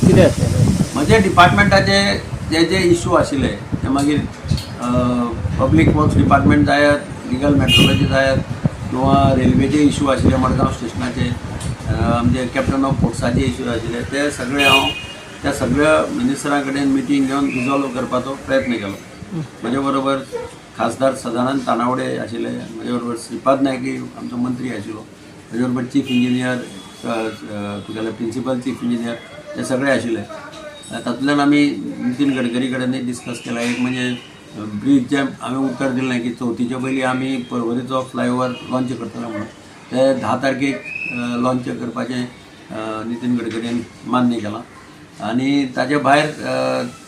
कितें आसलें? म्हजे डिपार्टमेंटाचे जे जे इश्यू आशिल्ले ते मागीर पब्लीक वर्क्स डिपार्टमेंट जायत, लिगल मेट्रोलॉजी जायत किंवा रेल्वेचे इश्यू आशिल्ले मडगांव स्टेशनाचे, आमचे कॅप्टन ऑफ पोर्ट्साचे इश्यू आशिल्ले ते सगळे हांव त्या सगळ्या मिनिस्टरां कडेन मिटींग घेवन रिजॉल्व करपाचो प्रयत्न केलो. म्हजे बरोबर खासदार सदानंद तानावडे आशिल्ले, म्हजे बरोबर श्रीपाद नायकी आमचो मंत्री आशिल्लो, म्हजे बरोबर चीफ इंजिनियर तुगेले प्रिंसिपल चीफ इंजिनियर ते सगळे आशिल्ले. तातूंतल्यान आमी नितीन गडकरी कडेनय डिस्कस केला. एक म्हणजे ब्रीज जे हांवें उतर दिलें की 4थीचे पयलीं आमी पर्वरीचो फ्लायओवर लॉन्च करतले म्हणून ते 10 तारखेक लॉन्च करपाचें नितीन गडकरीन मान्य केलां. आनी ताजे भायर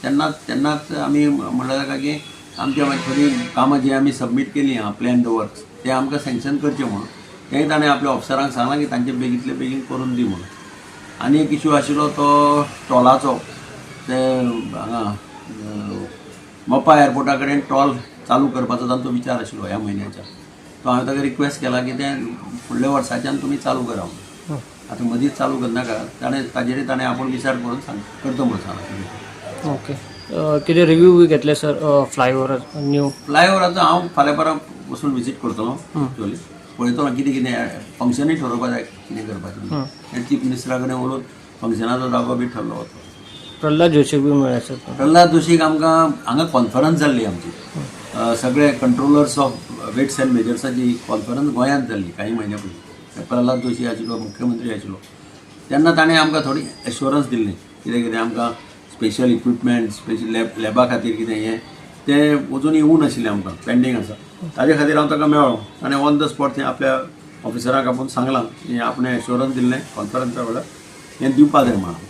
तेन्नाच आमी म्हणलें ताका की आमची थोडी कामां जी आमी सबमीट केलीं आहा प्लॅन वर्क्स ते आमकां सँक्शन करचें म्हणून तेंय ताणें आपल्या ऑफिसरांक सांगलां की तांचे बेगींतले बेगीन करून दी म्हणून. आनी एक इश्यू आशिल्लो तो टॉलाचो. ते हांगा मोपा एअरपोर्टा कडेन टॉल चालू करपाचो तांचो विचार आशिल्लो ह्या म्हयन्याच्या. तो हांवें ताका रिक्वेस्ट केला की तें फुडल्या वर्साच्यान तुमी चालू करा म्हणून. आतां मदींच चालू करनाका. ताजेर ताणें आपूण विचार करून करतो म्हणून सांगला. ओके. कितें रिव्यू बी घेतले सर फ्लायओवर न्यू? फ्लायओवराचो हांव फाल्यां परां वचून विजीट करतलो. एक्चुअली पळयतलो कितें कितें फंक्शनूय थारोवपा जाय कितें करपाचें. आनी चीफ मिनिस्टरा कडेन उलोवन फंक्शनाचो जागो बी थारलो वता. प्रल्हाद जोशीक बी मेळ्ळे सर? प्रल्हाद जोशीक आमकां हांगा कॉन्फरन्स जाल्ली आमची. सगळे कंट्रोलर्स ऑफ वेट्स एंड मेजर्साची कॉन्फरन्स गोंयांत जाल्ली काही म्हयन्या पयलीं. प्रल्हाद जोशी आशिल्लो मुख्यमंत्री आशिल्लो तेन्ना ताणें आमकां थोडी एश्युरन्स दिल्ली कितें कितें आमकां स्पेशल इक्विपमेंट स्पेशल लॅबा खातीर कितें हें तें अजून येवूं नाशिल्लें आमकां पेंडींग आसा. ताजे खातीर हांव ताका मेळ्ळो आनी ऑन द स्पॉट तें आपल्या ऑफिसराक आपूण सांगलां की आपणें एश्युरन्स दिल्लें कॉन्फरन्सा वेळार हें दिवपा जाय म्हणून.